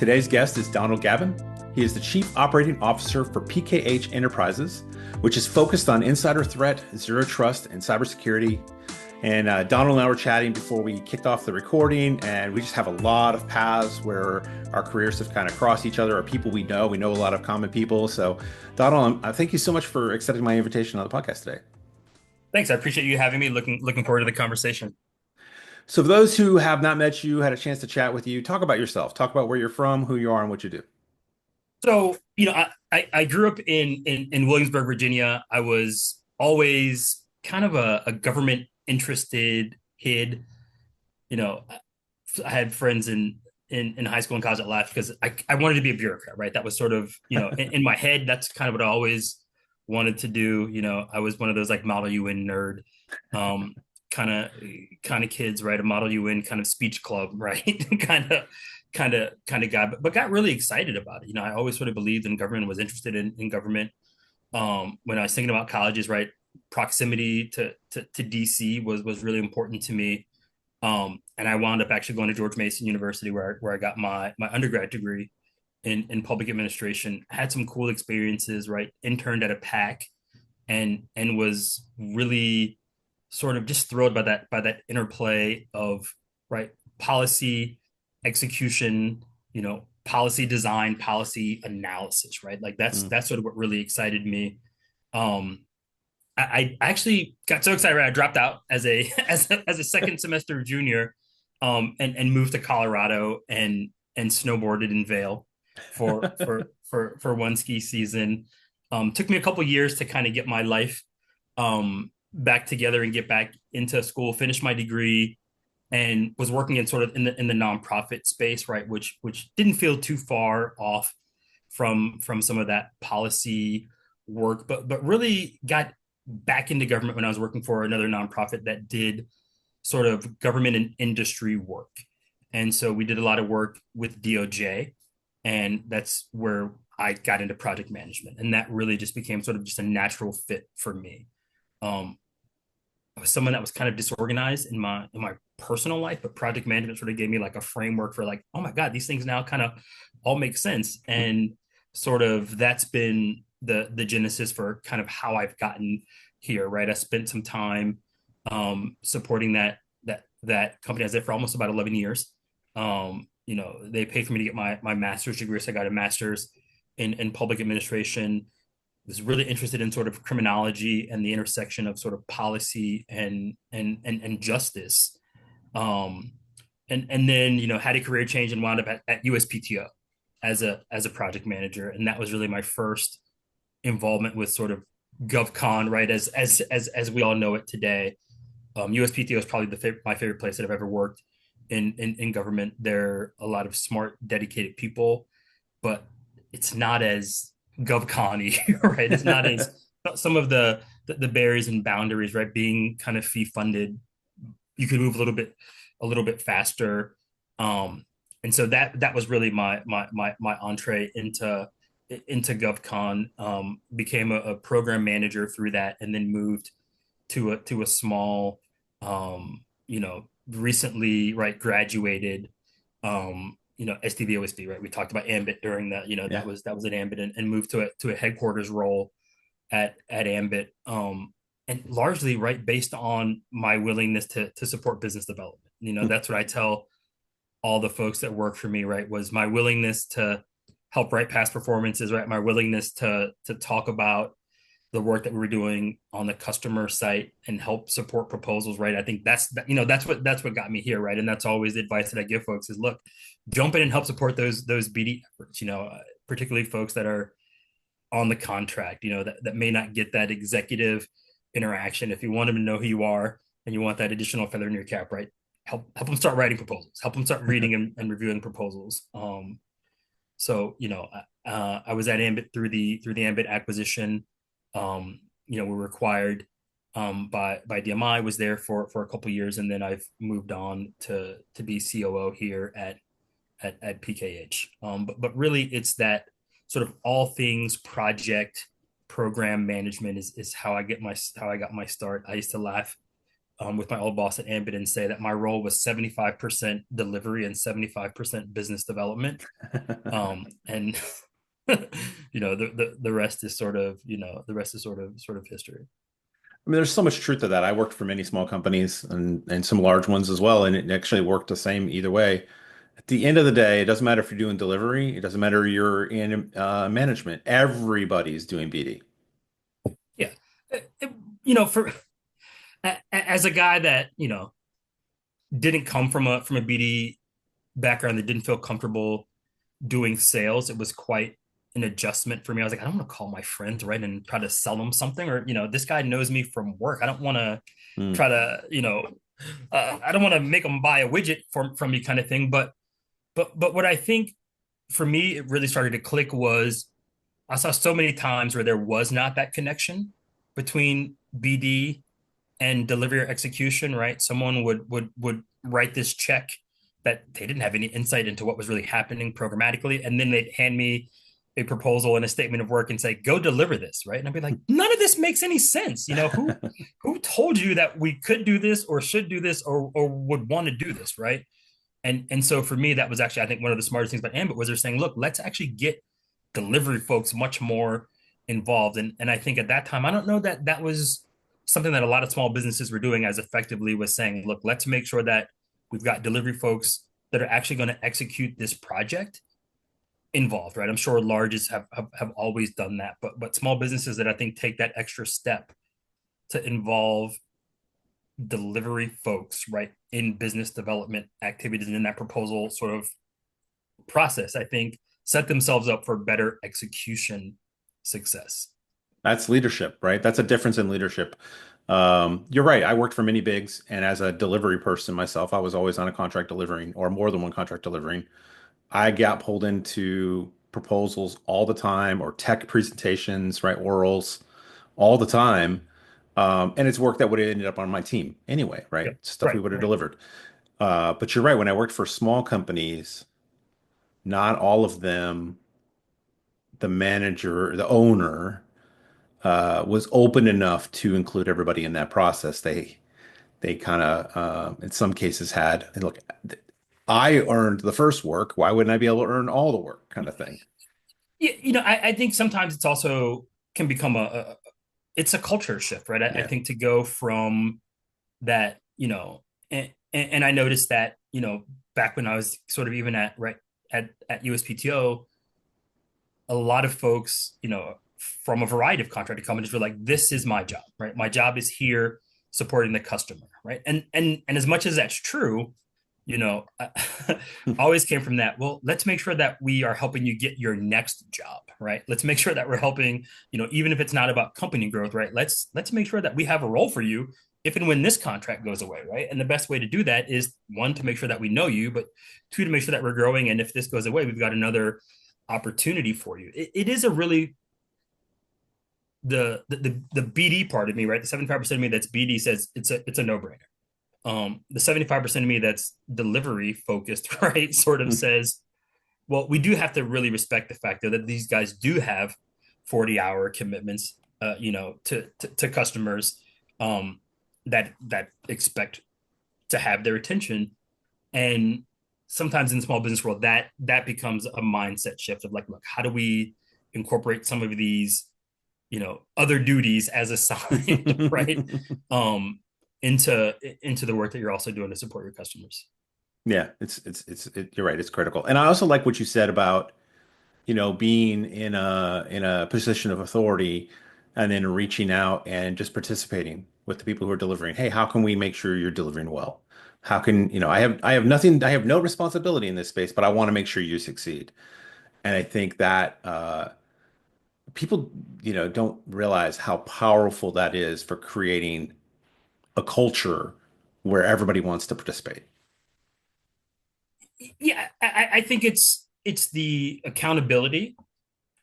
Today's guest is Donald Gabbin. He is the Chief Operating Officer for PKH Enterprises, which is focused on insider threat, zero trust, and cybersecurity. And Donald and I were chatting before we kicked off the recording, and we just have a lot of paths where our careers have kind of crossed each other, or people we know. We know a lot of common people. So, Donald, thank you so much for accepting my invitation on the podcast today. Thanks. I appreciate you having me. Looking forward to the conversation. So, for those who have not met you, had a chance to chat with you, talk about yourself, talk about where you're from, who you are, and what you do. So, I grew up in Williamsburg, Virginia. I was always kind of a government interested kid. You know, I had friends in high school and college that laughed because I wanted to be a bureaucrat, right? That was sort of, in my head, that's kind of what I always wanted to do. I was one of those like Model UN nerd, um, kind of kids, right? A Model UN kind of speech club, right? kind of guy, but got really excited about it. I always sort of believed in government, was interested in government. When I was thinking about colleges, right? Proximity to DC was really important to me. And I wound up actually going to George Mason University where I got my undergrad degree in public administration. Had some cool experiences, right? Interned at a PAC and was really sort of just thrilled by that interplay of right policy execution, policy design, policy analysis, right? Like Mm. that's sort of what really excited me. Um, I actually got so excited I dropped out as a as a second semester junior, and moved to Colorado and snowboarded in Vail for one ski season. Took me a couple years to kind of get my life back together and get back into school. Finished my degree and was working in sort of in the nonprofit space, right? Which didn't feel too far off from some of that policy work, but really got back into government when I was working for another nonprofit that did sort of government and industry work. And so we did a lot of work with DOJ, and that's where I got into project management. And that really just became sort of just a natural fit for me. Um, I was someone that was kind of disorganized in my personal life, but project management sort of gave me like a framework for like, oh my God, these things now kind of all make sense. And sort of that's been the genesis for kind of how I've gotten here, right? I spent some time supporting that company. I was there for almost about 11 years. They paid for me to get my master's degree. So I got a master's in public administration. Was really interested in sort of criminology and the intersection of sort of policy and justice. Um, and then had a career change and wound up at USPTO as a project manager, and that was really my first involvement with sort of GovCon, right? As we all know it today. USPTO is probably my favorite place that I've ever worked in government. There are a lot of smart, dedicated people, but it's not as GovCon-y, right? It's not as some of the barriers and boundaries, right? Being kind of fee funded, you could move a little bit faster. Um, and so that was really my entree into GovCon. Became a program manager through that, and then moved to a small, recently right graduated, SDV OSB, right? We talked about Ambit during that. Yeah. That was at Ambit, and moved to a headquarters role at Ambit. And largely right based on my willingness to support business development. That's what I tell all the folks that work for me, right? Was my willingness to help write past performances, right? My willingness to talk about the work that we were doing on the customer site and help support proposals, right? I think that's what got me here, right? And that's always the advice that I give folks is look, jump in and help support those BD efforts, particularly folks that are on the contract, that may not get that executive interaction. If you want them to know who you are and you want that additional feather in your cap, right? Help them start writing proposals, help them start reading and reviewing proposals. I was at Ambit through the Ambit acquisition. We were acquired by DMI. Was there for a couple of years, and then I've moved on to be COO here at PKH. But really, it's that sort of all things project program management is how I got my start. I used to laugh with my old boss at Ambit and say that my role was 75% delivery and 75% business development. And the rest is sort of, the rest is sort of history. I mean, there's so much truth to that. I worked for many small companies and some large ones as well, and it actually worked the same either way. At the end of the day, it doesn't matter if you're doing delivery, it doesn't matter if you're in management. Everybody's doing BD. Yeah. For as a guy that, didn't come from a BD background, that didn't feel comfortable doing sales, it was quite an adjustment for me. I was like, I don't want to call my friends, right, and try to sell them something, or this guy knows me from work. I don't want to Mm. try to, I don't want to make them buy a widget from me, kind of thing. But what I think for me it really started to click was I saw so many times where there was not that connection between BD and delivery or execution, right? Someone would write this check that they didn't have any insight into what was really happening programmatically, and then they'd hand me a proposal and a statement of work and say, "Go deliver this," right? And I'd be like, "None of this makes any sense. Who told you that we could do this or should do this or would want to do this, right?" And so for me, that was actually, I think, one of the smartest things about Ambit was they're saying, "Look, let's actually get delivery folks much more involved." And I think at that time, I don't know that that was something that a lot of small businesses were doing as effectively, was saying, look, let's make sure that we've got delivery folks that are actually going to execute this project involved, right? I'm sure larges have always done that, but small businesses that I think take that extra step to involve delivery folks, right, in business development activities and in that proposal sort of process, I think set themselves up for better execution success. That's leadership, right? That's a difference in leadership. You're right. I worked for many bigs, and as a delivery person myself, I was always on a contract delivering or more than one contract delivering. I got pulled into proposals all the time or tech presentations, right? Orals all the time. And it's work that would have ended up on my team anyway, right? Yep. Stuff we Right, would have right. delivered. But you're right. When I worked for small companies, not all of them, the manager, the owner, was open enough to include everybody in that process. They kind of, in some cases, had, and look, I earned the first work. Why wouldn't I be able to earn all the work, kind of thing? Yeah, I think sometimes it's also can become it's a culture shift, right? I Yeah. think to go from that, and I noticed that, back when I was sort of even at right at USPTO, a lot of folks, from a variety of contracted companies were like, this is my job, right? My job is here supporting the customer, right? And as much as that's true, I always came from that. Well, let's make sure that we are helping you get your next job, right? Let's make sure that we're helping, even if it's not about company growth, right? Let's make sure that we have a role for you if and when this contract goes away, right? And the best way to do that is, one, to make sure that we know you, but two, to make sure that we're growing. And if this goes away, we've got another opportunity for you. It is a really the BD part of me, right? The 75% of me that's BD says it's a no brainer. The 75% of me that's delivery focused, right, sort of says, well, we do have to really respect the fact that these guys do have 40-hour commitments, to customers, that expect to have their attention. And sometimes in the small business world, that becomes a mindset shift of like, look, how do we incorporate some of these, other duties as assigned, right? Um, into the work that you're also doing to support your customers. Yeah, you're right. It's critical. And I also like what you said about, being in a position of authority and then reaching out and just participating with the people who are delivering. Hey, how can we make sure you're delivering well? How can, I have nothing, I have no responsibility in this space, but I want to make sure you succeed. And I think that people, don't realize how powerful that is for creating a culture where everybody wants to participate. Yeah, I think it's the accountability,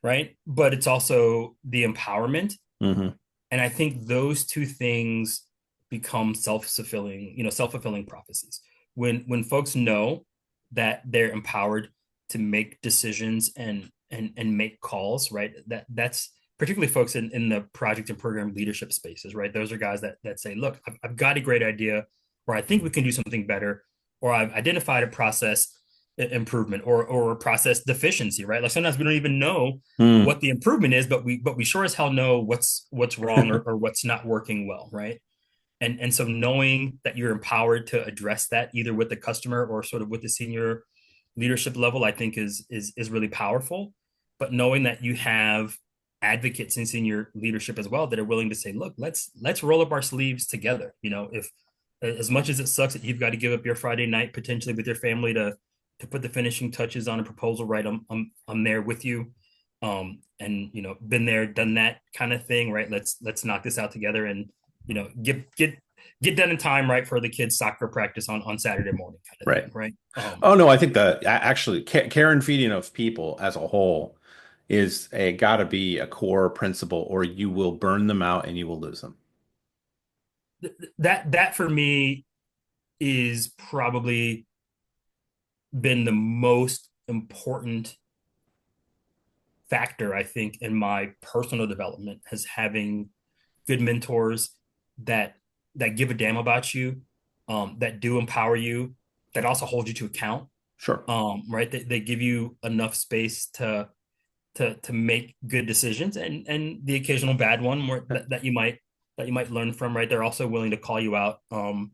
right? But it's also the empowerment. Hmm. And I think those two things become self-fulfilling prophecies. When folks know that they're empowered to make decisions and make calls, right? That's particularly folks in the project and program leadership spaces, right? Those are guys that say, look, I've got a great idea, or I think we can do something better, or I've identified a process improvement or a process deficiency, right? Like sometimes we don't even know Hmm. what the improvement is, but we sure as hell know what's wrong or what's not working well, right? And so knowing that you're empowered to address that either with the customer or sort of with the senior leadership level, I think is really powerful. But knowing that you have advocates in senior leadership as well that are willing to say, look, let's roll up our sleeves together. If as much as it sucks that you've got to give up your Friday night potentially with your family to put the finishing touches on a proposal, right? I'm there with you. And been there, done that kind of thing, right? Let's knock this out together and get done in time, right, for the kids' soccer practice on Saturday morning, kind of Right. thing, right? Oh no, I think that actually care and feeding of people as a whole is a got to be a core principle, or you will burn them out and you will lose them. That for me is probably been the most important factor, I think, in my personal development, has having good mentors that that give a damn about you, that do empower you, that also hold you to account, Sure. right? They give you enough space to make good decisions and the occasional bad one where that you might learn from, right? They're also willing to call you out on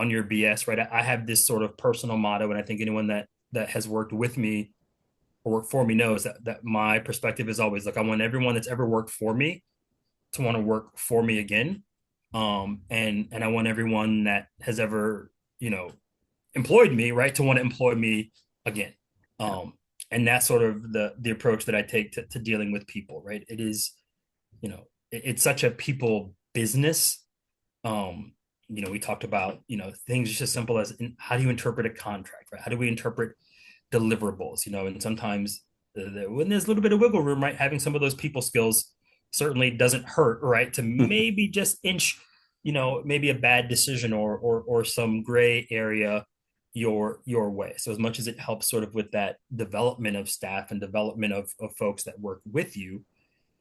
your BS, right? I have this sort of personal motto, and I think anyone that has worked with me or worked for me knows that my perspective is always like I want everyone that's ever worked for me to want to work for me again. And I want everyone that has ever, employed me, right, to want to employ me again. Yeah. And that's sort of the approach that I take to dealing with people, right? It is, it's such a people business. We talked about, things just as simple as how do you interpret a contract, right? How do we interpret deliverables, and sometimes when there's a little bit of wiggle room, right, having some of those people skills certainly doesn't hurt, right, to maybe just inch, maybe a bad decision or some gray area your way. So as much as it helps sort of with that development of staff and development of folks that work with you,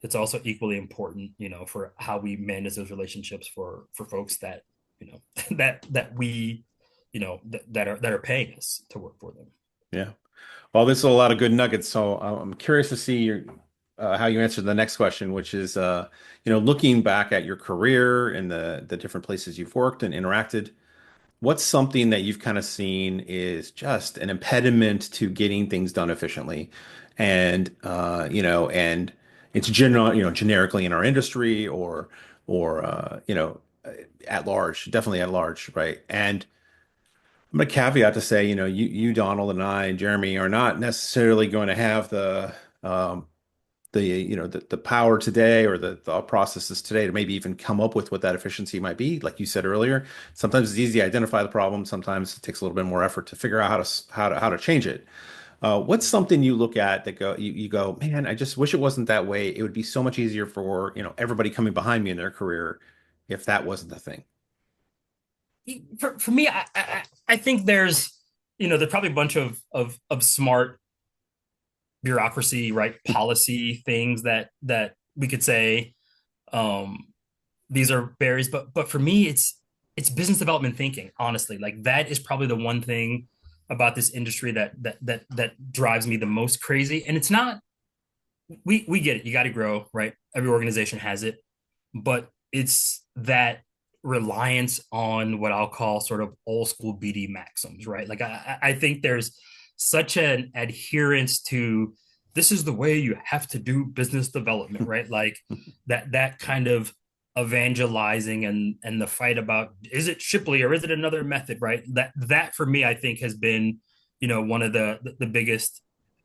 it's also equally important, for how we manage those relationships for folks that, that we, that are paying us to work for them. Yeah. Well, this is a lot of good nuggets. So I'm curious to see how you answer the next question, which is, looking back at your career and the different places you've worked and interacted, what's something that you've kind of seen is just an impediment to getting things done efficiently? And it's generically in our industry or at large, definitely at large, right? And I'm going to caveat to say, you, Donald, and I, and Jeremy, are not necessarily going to have um, the power today or the thought processes today to maybe even come up with what that efficiency might be. Like you said earlier, sometimes it's easy to identify the problem. Sometimes it takes a little bit more effort to figure out how to change it. What's something you look at that you go, man, I just wish it wasn't that way. It would be so much easier for, everybody coming behind me in their career if that wasn't the thing. For me, I think there's probably a bunch of smart bureaucracy, right, policy things that we could say, um, these are barriers, but for me, it's business development thinking. Honestly, like that is probably the one thing about this industry that drives me the most crazy. And it's not, we get it. You got to grow, right? Every organization has it, but it's that reliance on what I'll call sort of old school BD maxims, right? Like I think there's such an adherence to this is the way you have to do business development, right? Like that kind of evangelizing and the fight about is it Shipley or is it another method, right? That for me, I think has been, one of the biggest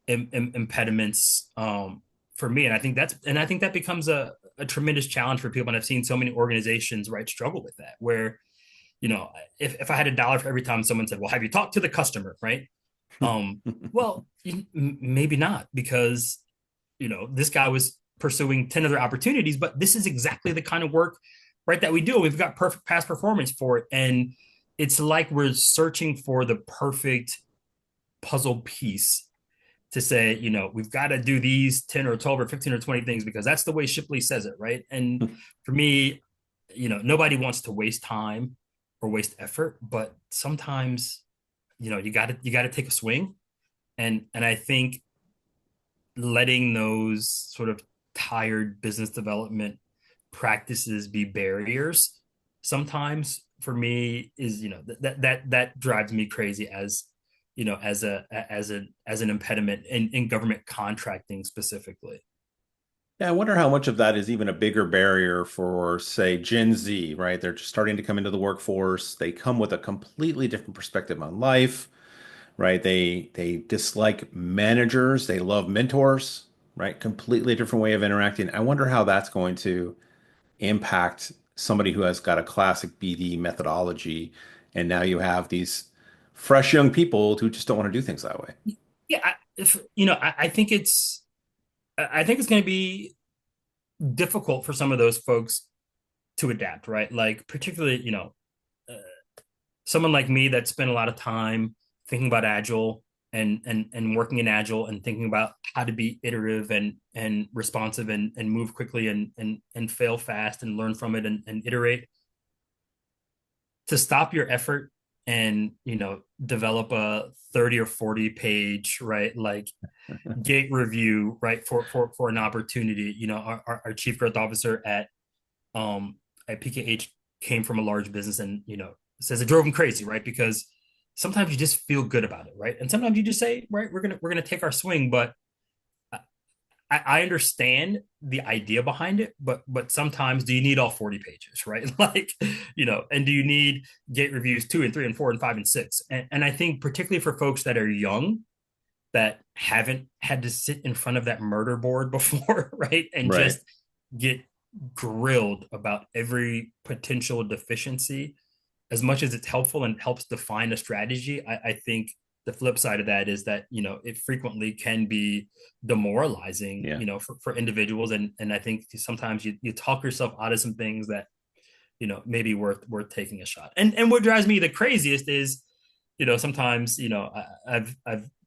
impediments, for me. And I think that becomes a tremendous challenge for people. And I've seen so many organizations, right, struggle with that, where, if I had $1 for every time someone said, well, have you talked to the customer, right? Well, maybe not, because, this guy was pursuing 10 other opportunities, but this is exactly the kind of work, right, that we do. We've got perfect past performance for it. And it's like we're searching for the perfect puzzle piece to say, we've got to do these 10 or 12 or 15 or 20 things because that's the way Shipley says it, right? And for me, nobody wants to waste time or waste effort, but sometimes, you got to take a swing. And I think letting those sort of tired business development practices be barriers sometimes for me is that drives me crazy as as an impediment in government contracting specifically. Yeah, I wonder how much of that is even a bigger barrier for, say, Gen Z, right? They're just starting to come into the workforce. They come with a completely different perspective on life, right? They dislike managers. They love mentors, right? Completely different way of interacting. I wonder how that's going to impact somebody who has got a classic BD methodology, and now you have these fresh young people who just don't want to do things that way. Yeah, if I think it's going to be difficult for some of those folks to adapt, right? Like particularly, uh, someone like me that spent a lot of time thinking about agile and working in agile and thinking about how to be iterative and responsive and move quickly and fail fast and learn from it and iterate to stop your effort and develop a 30 or 40 page, right, like gate review, right, for an opportunity. Our chief growth officer um at PKH came from a large business, and says it drove him crazy, right? Because sometimes you just feel good about it, right? And sometimes you just say, right, we're gonna take our swing. But I understand the idea behind it, but sometimes do you need all 40 pages, right? Like, and do you need gate reviews 2 and 3 and 4 and 5 and 6? And I think particularly for folks that are young that haven't had to sit in front of that murder board before, right? And Right. just get grilled about every potential deficiency, as much as it's helpful and helps define a strategy. I think the flip side of that is that it frequently can be demoralizing, Yeah. for individuals. And I think sometimes you talk yourself out of some things that maybe worth taking a shot. And what drives me the craziest is sometimes I've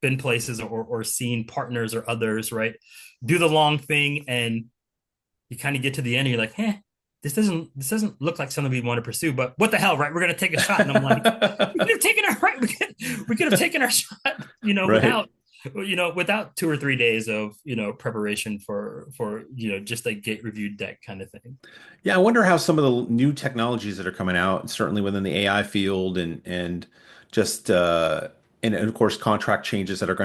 been places or seen partners or others, right, do the long thing, and you kind of get to the end and you're like, this doesn't look like something we want to pursue, but what the hell, right? We're gonna take a shot. And I'm like, we could have taken our right, we could have taken our shot, Right. without 2 or 3 days of preparation for just like gate review deck kind of thing. Yeah, I wonder how some of the new technologies that are coming out, certainly within the AI field, and just and of course contract changes that are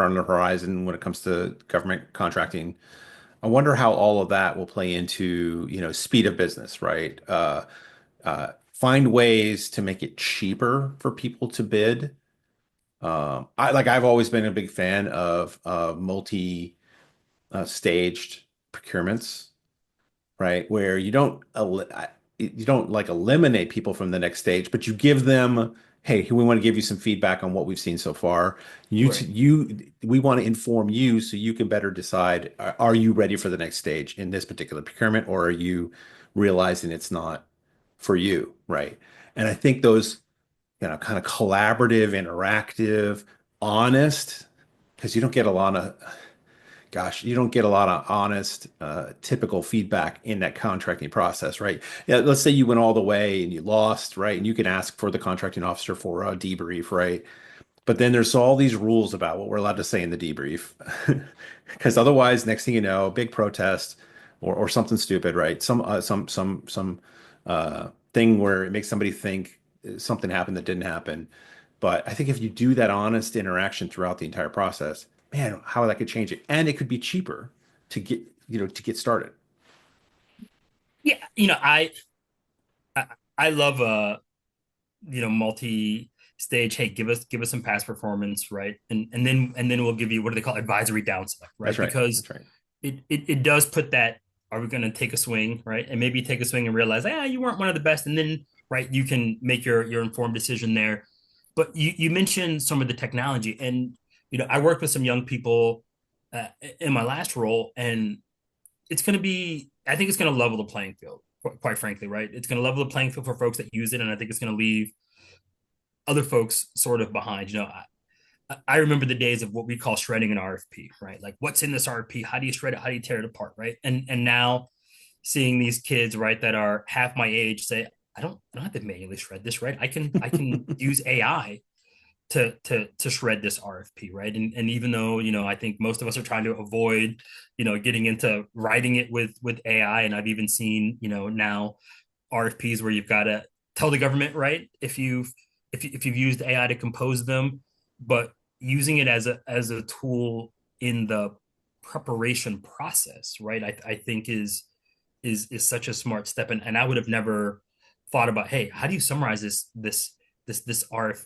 on the horizon when it comes to government contracting. I wonder how all of that will play into, speed of business, right? Find ways to make it cheaper for people to bid. I've always been a big fan of multi staged procurements, right? Where you don't like eliminate people from the next stage, but you give them, hey, we want to give you some feedback on what we've seen so far. Right. We want to inform you so you can better decide, are you ready for the next stage in this particular procurement, or are you realizing it's not for you, right? And I think those, kind of collaborative, interactive, honest, because you don't get a lot of honest, typical feedback in that contracting process, right? Yeah, let's say you went all the way and you lost, right? And you can ask for the contracting officer for a debrief, right? But then there's all these rules about what we're allowed to say in the debrief, because otherwise, next thing you know, big protest or something stupid, right? Some thing where it makes somebody think something happened that didn't happen. But I think if you do that honest interaction throughout the entire process, man, how that could change it, and it could be cheaper to get started. Yeah, I love multi-stage. Hey, give us some past performance, right? And then we'll give you, what do they call, advisory down select, That's right? right. Because That's right. it does put that, are we going to take a swing, right? And maybe you take a swing and realize, you weren't one of the best, and then, right, you can make your informed decision there. But you mentioned some of the technology, and I worked with some young people uh, in my last role, and I think it's going to level the playing field, quite frankly, right? It's going to level the playing field for folks that use it, and I think it's going to leave other folks sort of behind. I remember the days of what we call shredding an RFP, right? Like what's in this RFP? How do you shred it? How do you tear it apart, right? And now seeing these kids, right, that are half my age say, I don't have to manually shred this, right? I can use AI to shred this RFP, right? And even though, I think most of us are trying to avoid, getting into writing it with AI, and I've even seen, now RFPs where you've got to tell the government, right, if you've used AI to compose them, but using it as a tool in the preparation process, right? I think is such a smart step, and I would have never thought about, hey, how do you summarize this RF,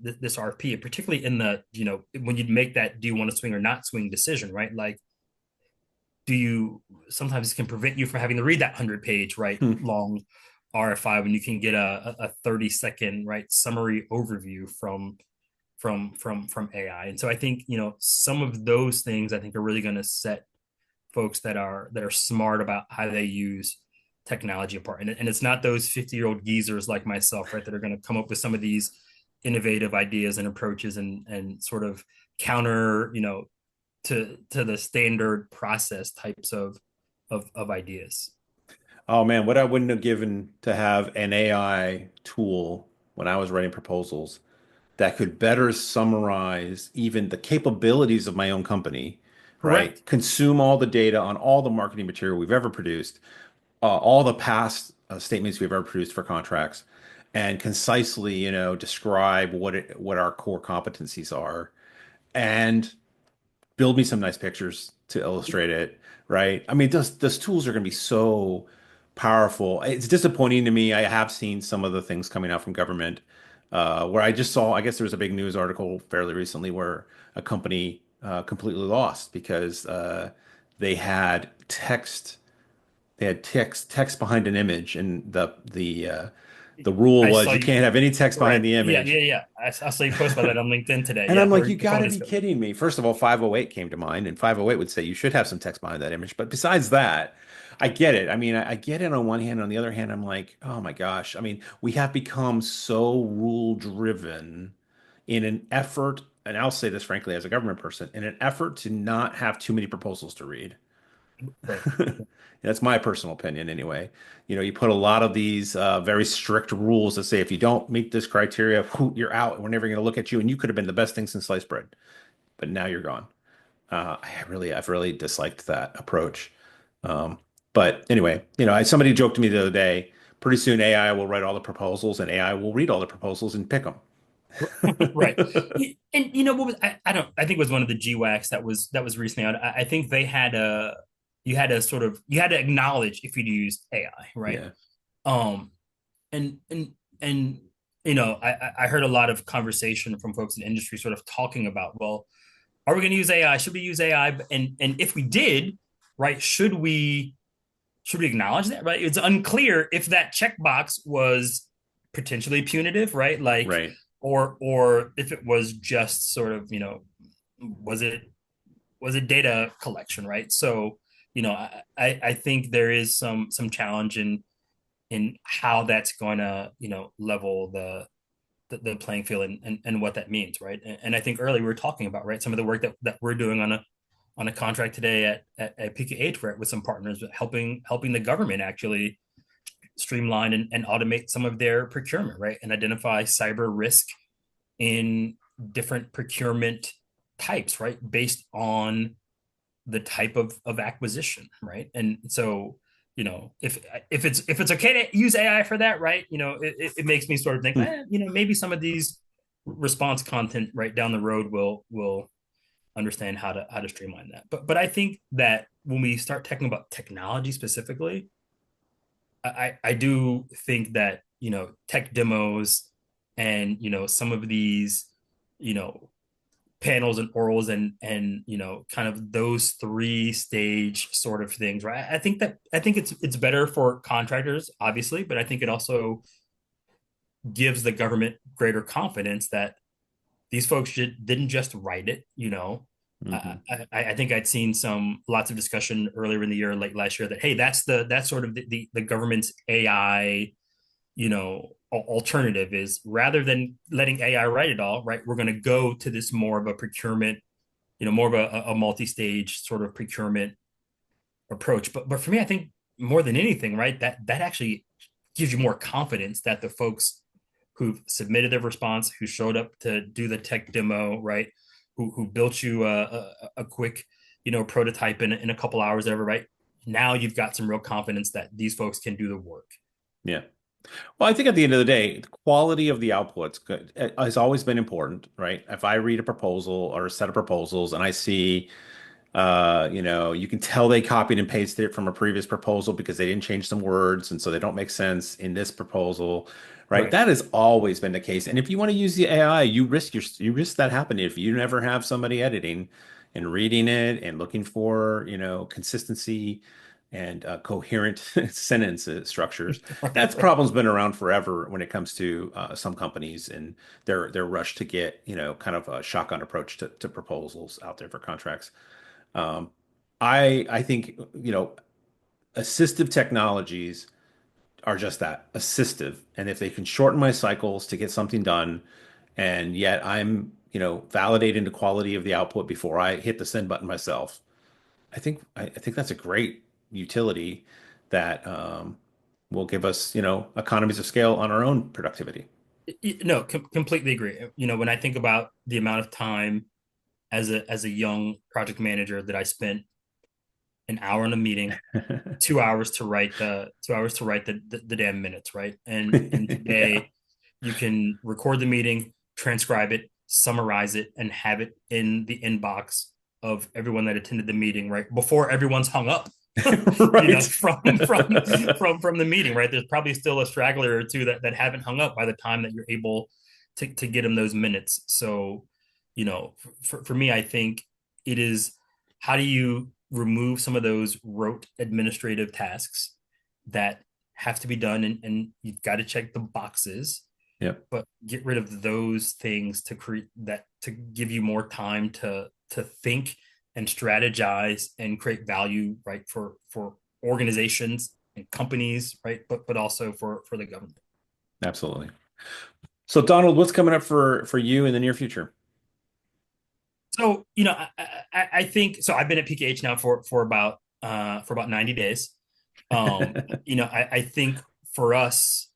this RFP, particularly in the, when you make that do you want to swing or not swing decision, right? Like, do you sometimes it can prevent you from having to read that 100-page, right, Hmm. long RFI when you can get a 30-second, right, summary overview from AI. And so I think, some of those things I think are really going to set folks that are smart about how they use technology apart. And it's not those 50-year-old geezers like myself, right, that are going to come up with some of these innovative ideas and approaches and sort of counter, to the standard process types of ideas. Oh man, what I wouldn't have given to have an AI tool when I was writing proposals that could better summarize even the capabilities of my own company, right? Correct. Consume all the data on all the marketing material we've ever produced, all the past statements we've ever produced for contracts, and concisely, describe what our core competencies are, and build me some nice pictures to illustrate it, right? I mean, those tools are going to be so powerful. It's disappointing to me. I have seen some of the things coming out from government, where I just saw, I guess there was a big news article fairly recently where a company completely lost because they had text text behind an image, and the rule I was saw you you. can't have any text behind Right. the Yeah. image. Yeah. Yeah. I saw you post about that on LinkedIn today. And Yeah. I'm like, Where you your got phone to is be going. kidding me. First of all, 508 came to mind, and 508 would say you should have some text behind that image. But besides that, I get it. I mean, I get it on one hand. On the other hand, I'm like, oh my gosh. I mean, we have become so rule driven in an effort, and I'll say this frankly as a government person, in an effort to not have too many proposals to read. Right. That's my personal opinion anyway. You put a lot of these very strict rules that say if you don't meet this criteria, whew, you're out. We're never going to look at you, and you could have been the best thing since sliced bread, but now you're gone. I've really disliked that approach. Um, but anyway, somebody joked to me the other day. Pretty soon, AI will write all the proposals, and AI will read all the proposals and pick them. Right. And what was I don't I think it was one of the GWACs that was recently out. I think they had a you had to acknowledge if you used AI, right? Yeah. Um and I heard a lot of conversation from folks in the industry sort of talking about, well, are we going to use AI? Should we use AI? And if we did, right, should we acknowledge that? Right, it's unclear if that checkbox was potentially punitive, right? Like, Right. or if it was just sort of, was it data collection, right? So, I think there is some challenge in how that's going to, level the playing field, and what that means, right? And I think earlier we were talking about, right, some of the work that we're doing on a contract today at PKH, right, with some partners helping the government actually streamline and automate some of their procurement, right, and identify cyber risk in different procurement types, right, based on the type of acquisition, right? And so, if it's okay to use AI for that, right, it makes me sort of think, Hmm. maybe some of these response content right down the road will understand how to streamline that. But I think that when we start talking about technology specifically, I do think that, tech demos and, some of these, you know panels and orals and kind of those three-stage sort of things, right? I think it's better for contractors, obviously, but I think it also gives the government greater confidence that these folks didn't just write it. Hmm. I think I'd seen lots of discussion earlier in the year, late last year, that, hey, that's sort of the government's AI alternative is rather than letting AI write it all, right, we're going to go to this more of a procurement, more of a multi-stage sort of procurement approach. But for me, I think more than anything, right, that actually gives you more confidence that the folks who've submitted their response, who showed up to do the tech demo, right, who built you a quick, prototype in a couple hours, ever, right? Now you've got some real confidence that these folks can do the work. Yeah. Well, I think at the end of the day, the quality of the outputs has always been important, right? If I read a proposal or a set of proposals and I see, you can tell they copied and pasted it from a previous proposal because they didn't change some words, and so they don't make sense in this proposal, right? Right. That has always been the case. And if you want to use the AI, you risk that happening if you never have somebody editing and reading it and looking for, consistency and coherent sentence structures. Right. That's Right. problem's been around forever when it comes to some companies and their rush to get, kind of a shotgun approach to proposals out there for contracts. Um, I think, assistive technologies are just that, assistive. And if they can shorten my cycles to get something done, and yet I'm, validating the quality of the output before I hit the send button myself, I think that's a great utility that will give us, economies of scale on our own productivity. No, completely agree. When I think about the amount of time as a young project manager that I spent an hour in a meeting, 2 hours to write the damn minutes, right? And Yeah. today you can record the meeting, transcribe it, summarize it, and have it in the inbox of everyone that attended the meeting, right? Before everyone's hung up. Right. From the meeting, right? There's probably still a straggler or two that haven't hung up by the time that you're able to get them those minutes. So, for me, I think it is, how do you remove some of those rote administrative tasks that have to be done, and you've got to check the boxes, Yep. but get rid of those things to create that, to give you more time to think and strategize and create value, right, for organizations and companies, right, but also for the government. Absolutely. So, Donald, what's coming up for you in the near future? So, I think so. I've been at PKH now for about 90 days. I think for us,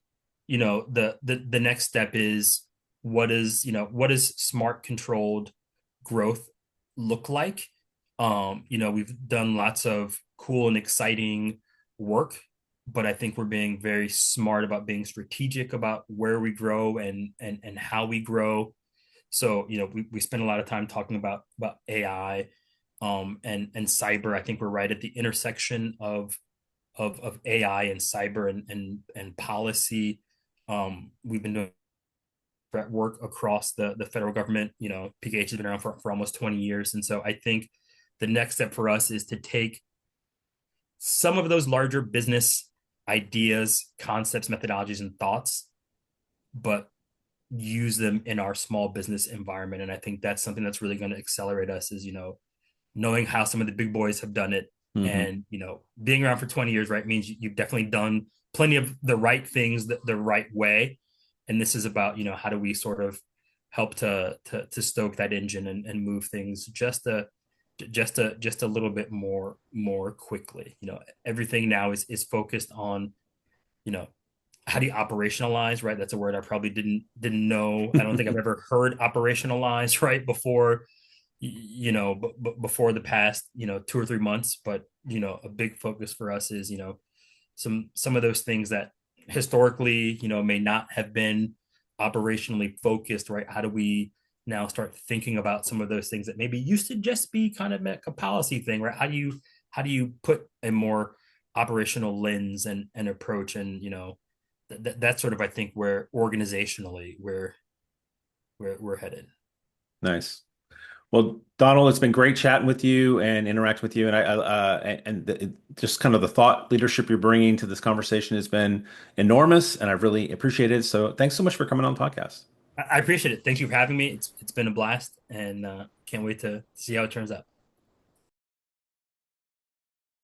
the next step is, what does smart controlled growth look like? We've done lots of cool and exciting work, but I think we're being very smart about being strategic about where we grow and how we grow. So, we spend a lot of time talking about AI, and cyber. I think we're right at the intersection of AI and cyber and policy. We've been doing work across the federal government. PKH has been around for almost 20 years. And so I think the next step for us is to take some of those larger business ideas, concepts, methodologies, and thoughts, but use them in our small business environment. And I think that's something that's really going to accelerate us, is, knowing how some of the big boys have done it. Hmm. And, being around for 20 years, right, means you've definitely done plenty of the right things the right way. And this is about, how do we sort of help to stoke that engine and move things just a little bit more quickly. Everything now is focused on, you know, how do you operationalize, right? That's a word I probably didn't know. I don't think I've ever heard operationalize, right, before, before the past, 2 or 3 months. But, a big focus for us is, some of those things that historically, may not have been operationally focused, right? How do we now start thinking about some of those things that maybe used to just be kind of like a policy thing, right? How do you put a more operational lens and approach, and, that's sort of, I think, where organizationally we're headed. Nice. Well, Donald, it's been great chatting with you and interact with you, and just kind of the thought leadership you're bringing to this conversation has been enormous, and I've really appreciated it. So, thanks so much for coming on the podcast. I appreciate it. Thank you for having me. It's been a blast, and can't wait to see how it turns out.